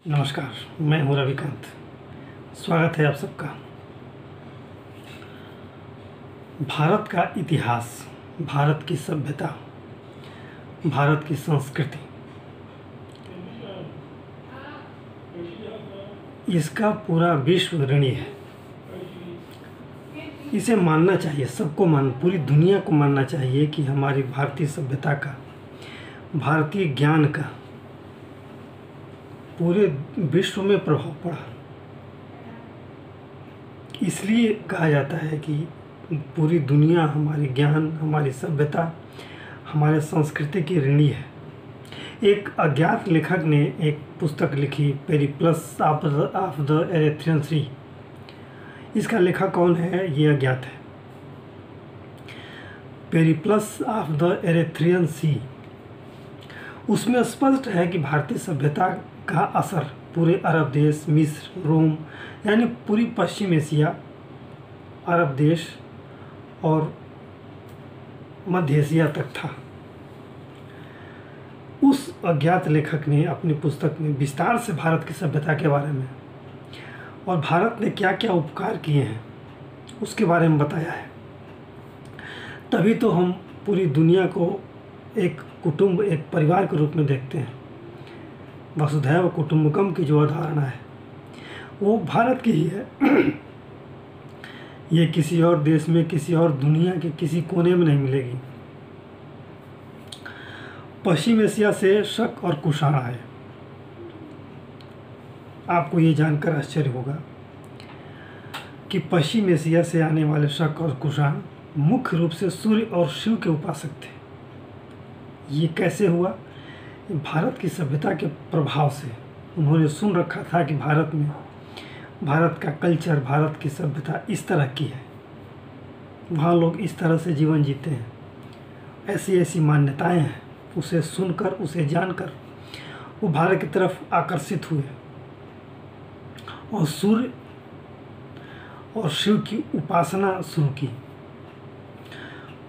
नमस्कार, मैं हूं रविकांत। स्वागत है आप सबका। भारत का इतिहास, भारत की सभ्यता, भारत की संस्कृति, इसका पूरा विश्व ऋणी है। इसे मानना चाहिए, सबको पूरी दुनिया को मानना चाहिए कि हमारी भारतीय सभ्यता का, भारतीय ज्ञान का पूरे विश्व में प्रभाव पड़ा। इसलिए कहा जाता है कि पूरी दुनिया हमारी ज्ञान, हमारी सभ्यता, हमारे संस्कृति की ऋणी है। एक अज्ञात लेखक ने एक पुस्तक लिखी, पेरिप्लस ऑफ द एरेथ्रियन सी। इसका लेखक कौन है ये अज्ञात है। पेरिप्लस ऑफ द एरेथ्रियन सी, उसमें स्पष्ट है कि भारतीय सभ्यता का असर पूरे अरब देश, मिस्र, रोम, यानी पूरी पश्चिम एशिया, अरब देश और मध्य एशिया तक था। उस अज्ञात लेखक ने अपनी पुस्तक में विस्तार से भारत की सभ्यता के बारे में और भारत ने क्या क्या उपकार किए हैं उसके बारे में बताया है। तभी तो हम पूरी दुनिया को एक कुटुंब, एक परिवार के रूप में देखते हैं। वसुधैव कुटुंबकम की जो अवधारणा है वो भारत की ही है। ये किसी और देश में, किसी और दुनिया के किसी कोने में नहीं मिलेगी। पश्चिम एशिया से शक और कुषाण आए। आपको ये जानकर आश्चर्य होगा कि पश्चिम एशिया से आने वाले शक और कुषाण मुख्य रूप से सूर्य और शिव के उपासक थे। ये कैसे हुआ? भारत की सभ्यता के प्रभाव से उन्होंने सुन रखा था कि भारत में, भारत का कल्चर, भारत की सभ्यता इस तरह की है, वहाँ लोग इस तरह से जीवन जीते हैं, ऐसी ऐसी मान्यताएं हैं। उसे सुनकर, उसे जानकर वो भारत की तरफ आकर्षित हुए और सूर्य और शिव की उपासना शुरू की।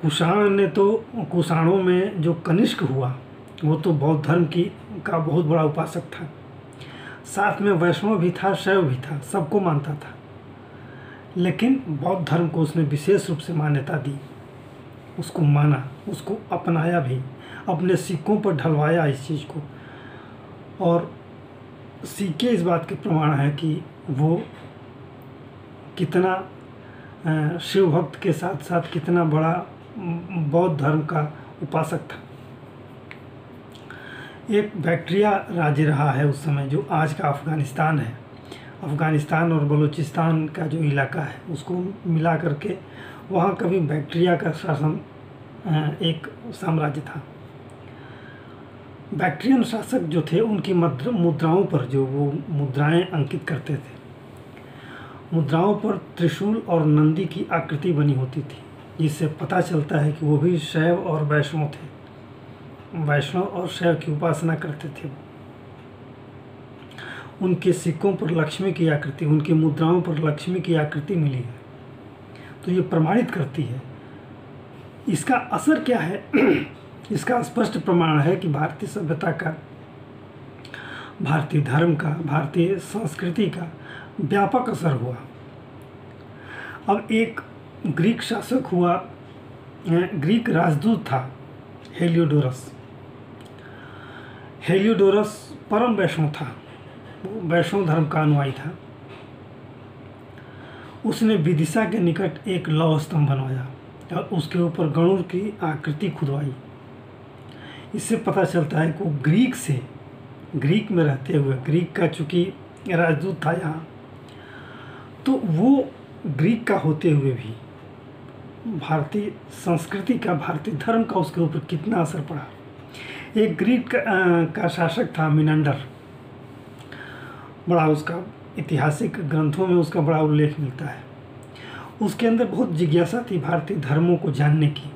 कुषाण ने तो, कुषाणों में जो कनिष्क हुआ वो तो बौद्ध धर्म का बहुत बड़ा उपासक था। साथ में वैष्णव भी था, शैव भी था, सबको मानता था। लेकिन बौद्ध धर्म को उसने विशेष रूप से मान्यता दी, उसको माना, उसको अपनाया भी, अपने सिक्कों पर ढलवाया इस चीज़ को। और सिक्के इस बात के प्रमाण है कि वो कितना शिव भक्त के साथ साथ कितना बड़ा बौद्ध धर्म का उपासक था। एक बैक्ट्रिया राज्य रहा है उस समय, जो आज का अफ़गानिस्तान है। अफ़गानिस्तान और बलूचिस्तान का जो इलाका है उसको मिला करके वहाँ कभी बैक्ट्रिया का शासन, एक साम्राज्य था। बैक्ट्रियन शासक जो थे उनकी मुद्राओं पर, जो वो मुद्राएं अंकित करते थे, मुद्राओं पर त्रिशूल और नंदी की आकृति बनी होती थी, जिससे पता चलता है कि वो भी शैव और वैष्णव थे। वैष्णव और शैव की उपासना करते थे। उनके सिक्कों पर लक्ष्मी की आकृति, उनकी मुद्राओं पर लक्ष्मी की आकृति मिली है। तो ये प्रमाणित करती है। इसका असर क्या है? इसका स्पष्ट प्रमाण है कि भारतीय सभ्यता का, भारतीय धर्म का, भारतीय संस्कृति का व्यापक असर हुआ। अब एक ग्रीक शासक हुआ, ग्रीक राजदूत था हेलियोडोरस। हेलियोडोरस परम वैष्णव था, वो वैष्णव धर्म का अनुयायी था। उसने विदिशा के निकट एक लौह स्तंभ बनवाया और उसके ऊपर गरुड़ की आकृति खुदवाई। इससे पता चलता है कि वो ग्रीक में रहते हुए, ग्रीक का चूँकि राजदूत था यहाँ, तो वो ग्रीक का होते हुए भी भारतीय संस्कृति का, भारतीय धर्म का उसके ऊपर कितना असर पड़ा। एक ग्रीक का शासक था मिनांडर, बड़ा उसका ऐतिहासिक ग्रंथों में उसका बड़ा उल्लेख मिलता है। उसके अंदर बहुत जिज्ञासा थी भारतीय धर्मों को जानने की।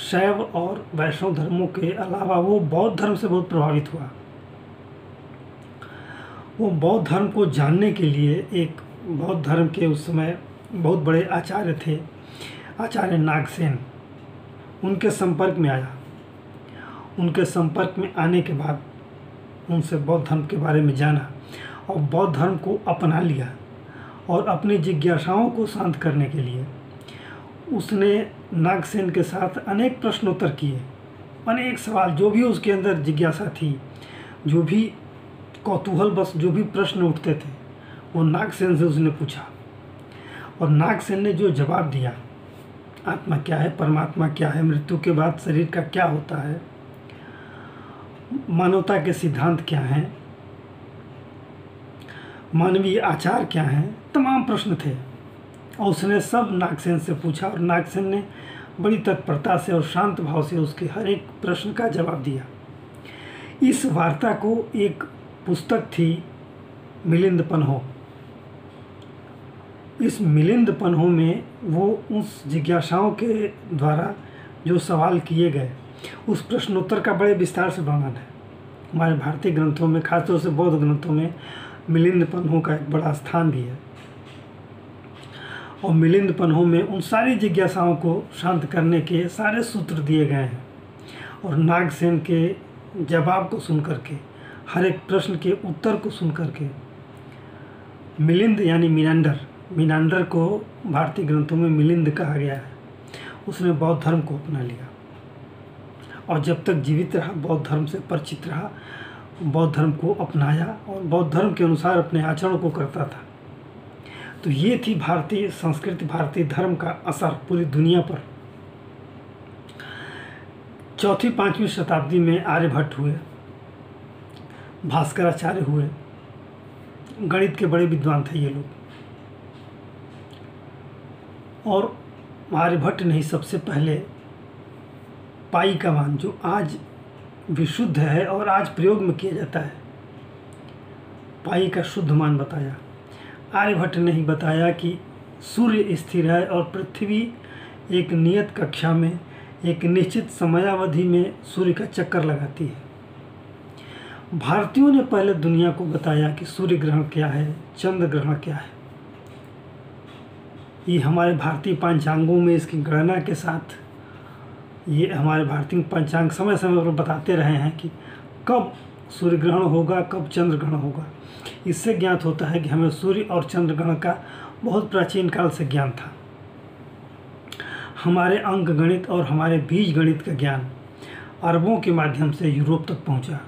शैव और वैष्णव धर्मों के अलावा वो बौद्ध धर्म से बहुत प्रभावित हुआ। वो बौद्ध धर्म को जानने के लिए एक बौद्ध धर्म के उस समय बहुत बड़े आचार्य थे, आचार्य नागसेन, उनके संपर्क में आया। उनके संपर्क में आने के बाद उनसे बौद्ध धर्म के बारे में जाना और बौद्ध धर्म को अपना लिया और अपनी जिज्ञासाओं को शांत करने के लिए उसने नागसेन के साथ अनेक प्रश्नोत्तर किए। अनेक सवाल, जो भी उसके अंदर जिज्ञासा थी, जो भी कौतूहल बस जो भी प्रश्न उठते थे, वो नागसेन से उसने पूछा। और नागसेन ने जो जवाब दिया, आत्मा क्या है, परमात्मा क्या है, मृत्यु के बाद शरीर का क्या होता है, मानवता के सिद्धांत क्या हैं, मानवीय आचार क्या हैं, तमाम प्रश्न थे और उसने सब नागसेन से पूछा और नागसेन ने बड़ी तत्परता से और शांत भाव से उसके हर एक प्रश्न का जवाब दिया। इस वार्ता को एक पुस्तक थी मिलिंद पन्हो। इस मिलिंद पन्हो में वो उस जिज्ञासाओं के द्वारा जो सवाल किए गए उस प्रश्नोत्तर का बड़े विस्तार से वर्णन है। हमारे भारतीय ग्रंथों में, खासतौर से बौद्ध ग्रंथों में मिलिंद पन्हो का एक बड़ा स्थान भी है और मिलिंद पन्हो में उन सारी जिज्ञासाओं को शांत करने के सारे सूत्र दिए गए हैं। और नागसेन के जवाब को सुन करके, हर एक प्रश्न के उत्तर को सुन करके, मिलिंद यानी मीनांडर को भारतीय ग्रंथों में मिलिंद कहा गया है, उसने बौद्ध धर्म को अपना लिया और जब तक जीवित रहा बौद्ध धर्म से परिचित रहा, बौद्ध धर्म को अपनाया और बौद्ध धर्म के अनुसार अपने आचरण को करता था। तो ये थी भारतीय संस्कृति, भारतीय धर्म का असर पूरी दुनिया पर। 4वीं-5वीं शताब्दी में आर्यभट्ट हुए, भास्कराचार्य हुए, गणित के बड़े विद्वान थे ये लोग। और आर्यभट्ट ने ही सबसे पहले पाई का मान, जो आज विशुद्ध है और आज प्रयोग में किया जाता है, पाई का शुद्ध मान बताया। आर्यभट्ट ने ही बताया कि सूर्य स्थिर है और पृथ्वी एक नियत कक्षा में एक निश्चित समयावधि में सूर्य का चक्कर लगाती है। भारतीयों ने पहले दुनिया को बताया कि सूर्य ग्रहण क्या है, चंद्र ग्रहण क्या है। ये हमारे भारतीय पंचांगों में इसकी गणना के साथ, ये हमारे भारतीय पंचांग समय समय पर बताते रहे हैं कि कब सूर्य ग्रहण होगा, कब चंद्र ग्रहण होगा। इससे ज्ञात होता है कि हमें सूर्य और चंद्र ग्रहण का बहुत प्राचीन काल से ज्ञान था। हमारे अंक गणित और हमारे बीज गणित का ज्ञान अरबों के माध्यम से यूरोप तक पहुंचा,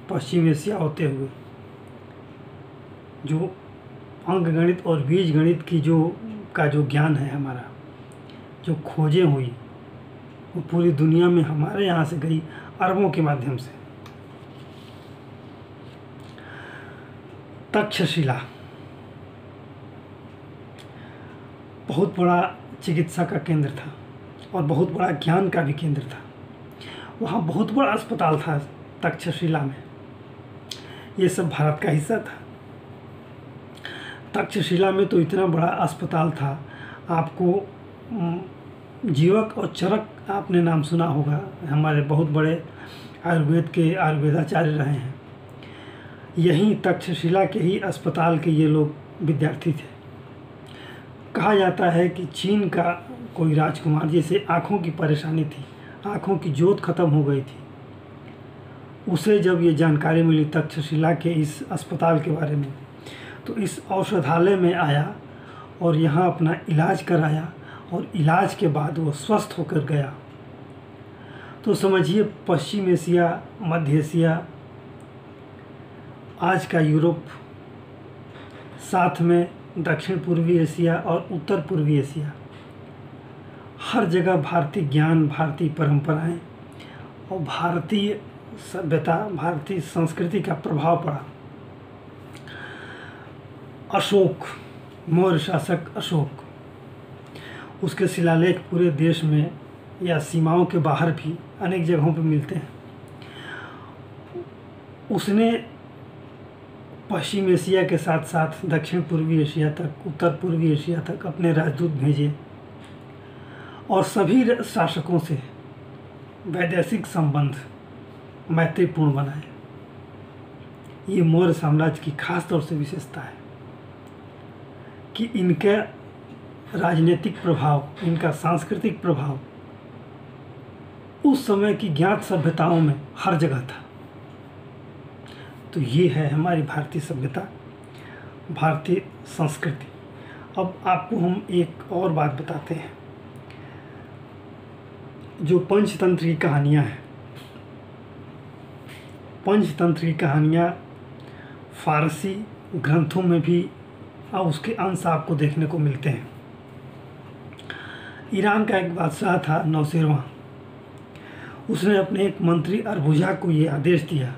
पश्चिम एशिया होते हुए। जो अंक गणित और बीज गणित की जो ज्ञान है हमारा, जो खोजें हुई, वो पूरी दुनिया में हमारे यहाँ से गई अरबों के माध्यम से। तक्षशिला बहुत बड़ा चिकित्सा का केंद्र था और बहुत बड़ा ज्ञान का भी केंद्र था। वहाँ बहुत बड़ा अस्पताल था तक्षशिला में। ये सब भारत का हिस्सा था। तक्षशिला में तो इतना बड़ा अस्पताल था, आपको जीवक और चरक आपने नाम सुना होगा, हमारे बहुत बड़े आयुर्वेद के आयुर्वेदाचार्य रहे हैं। यहीं तक्षशिला के ही अस्पताल के ये लोग विद्यार्थी थे। कहा जाता है कि चीन का कोई राजकुमार, जिसे आँखों की परेशानी थी, आँखों की जोत खत्म हो गई थी, उसे जब ये जानकारी मिली तक्षशिला के इस अस्पताल के बारे में, तो इस औषधालय में आया और यहाँ अपना इलाज कराया और इलाज के बाद वो स्वस्थ होकर गया। तो समझिए पश्चिम एशिया, मध्य एशिया, आज का यूरोप, साथ में दक्षिण पूर्वी एशिया और उत्तर पूर्वी एशिया, हर जगह भारतीय ज्ञान, भारतीय परंपराएं और भारतीय सभ्यता, भारतीय संस्कृति का प्रभाव पड़ा। अशोक, मौर्य शासक अशोक, उसके शिलालेख पूरे देश में या सीमाओं के बाहर भी अनेक जगहों पर मिलते हैं। उसने पश्चिम एशिया के साथ साथ दक्षिण पूर्वी एशिया तक, उत्तर पूर्वी एशिया तक अपने राजदूत भेजे और सभी शासकों से वैदेशिक संबंध मैत्रीपूर्ण बनाए। ये मौर्य साम्राज्य की खास तौर से विशेषता है कि इनका राजनीतिक प्रभाव, इनका सांस्कृतिक प्रभाव उस समय की ज्ञात सभ्यताओं में हर जगह था। तो ये है हमारी भारतीय सभ्यता, भारतीय संस्कृति। अब आपको हम एक और बात बताते हैं। जो पंचतंत्र की कहानियाँ हैं, पंचतंत्र की कहानियाँ फारसी ग्रंथों में भी अब उसके अंश आपको देखने को मिलते हैं। ईरान का एक बादशाह था नौशेरवां। उसने अपने एक मंत्री अरबुजा को ये आदेश दिया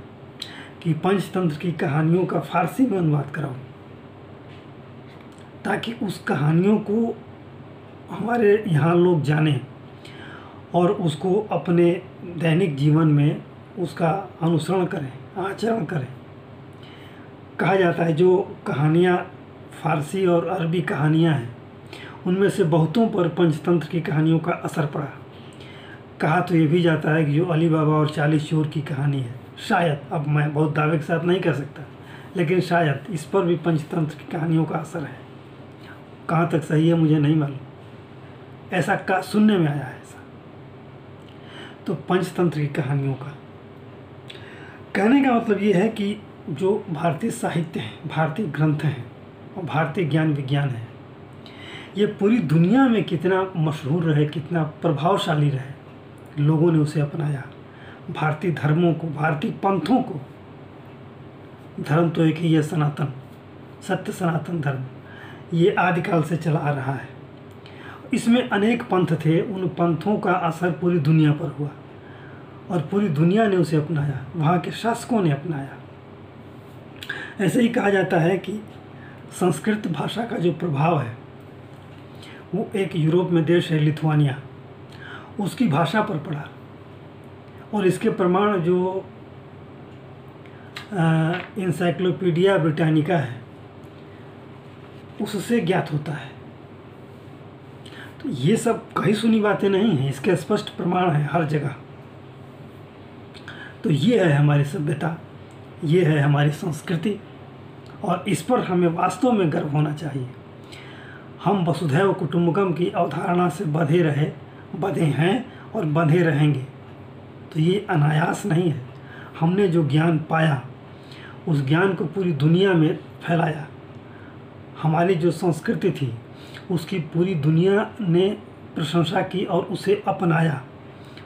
कि पंचतंत्र की कहानियों का फारसी में अनुवाद कराओ, ताकि उस कहानियों को हमारे यहाँ लोग जानें और उसको अपने दैनिक जीवन में उसका अनुसरण करें, आचरण करें। कहा जाता है जो कहानियाँ फारसी और अरबी कहानियाँ हैं, उनमें से बहुतों पर पंचतंत्र की कहानियों का असर पड़ा। कहा तो ये भी जाता है कि जो अली बाबा और 40 चोर की कहानी है, शायद, अब मैं बहुत दावे के साथ नहीं कर सकता, लेकिन शायद इस पर भी पंचतंत्र की कहानियों का असर है। कहाँ तक सही है मुझे नहीं मालूम, ऐसा का सुनने में आया है ऐसा। तो पंचतंत्र की कहानियों का कहने का मतलब ये है कि जो भारतीय साहित्य है, भारतीय ग्रंथ हैं और भारतीय ज्ञान विज्ञान है, ये पूरी दुनिया में कितना मशहूर रहे, कितना प्रभावशाली रहे, लोगों ने उसे अपनाया। भारतीय धर्मों को, भारतीय पंथों को, धर्म तो एक ही है, सनातन, सत्य सनातन धर्म, ये आदिकाल से चला आ रहा है। इसमें अनेक पंथ थे, उन पंथों का असर पूरी दुनिया पर हुआ और पूरी दुनिया ने उसे अपनाया, वहाँ के शासकों ने अपनाया। ऐसे ही कहा जाता है कि संस्कृत भाषा का जो प्रभाव है वो एक यूरोप में देश है लिथुआनिया, उसकी भाषा पर पड़ा, और इसके प्रमाण जो इंसाइक्लोपीडिया ब्रिटानिका है उससे ज्ञात होता है। तो ये सब कहीं सुनी बातें नहीं हैं, इसके स्पष्ट प्रमाण हैं हर जगह। तो ये है हमारी सभ्यता, ये है हमारी संस्कृति, और इस पर हमें वास्तव में गर्व होना चाहिए। हम वसुधैव कुटुंबकम की अवधारणा से बंधे हैं और बंधे रहेंगे। तो ये अनायास नहीं है। हमने जो ज्ञान पाया उस ज्ञान को पूरी दुनिया में फैलाया। हमारी जो संस्कृति थी उसकी पूरी दुनिया ने प्रशंसा की और उसे अपनाया,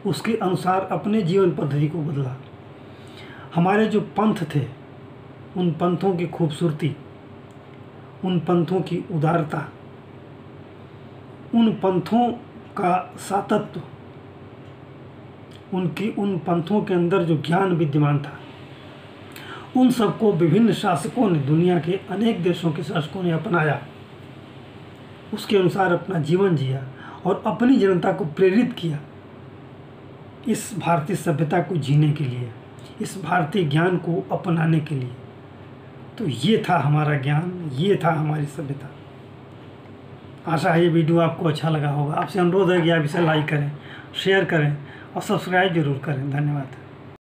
उसके अनुसार अपने जीवन पद्धति को बदला। हमारे जो पंथ थे, उन पंथों की खूबसूरती, उन पंथों की उदारता, उन पंथों का सातत्य, उन पंथों के अंदर जो ज्ञान विद्यमान था, उन सबको विभिन्न शासकों ने, दुनिया के अनेक देशों के शासकों ने अपनाया, उसके अनुसार अपना जीवन जिया और अपनी जनता को प्रेरित किया इस भारतीय सभ्यता को जीने के लिए, इस भारतीय ज्ञान को अपनाने के लिए। तो ये था हमारा ज्ञान, ये था हमारी सभ्यता। आशा है ये वीडियो आपको अच्छा लगा होगा। आपसे अनुरोध है कि आप इसे लाइक करें, शेयर करें और सब्सक्राइब जरूर करें। धन्यवाद।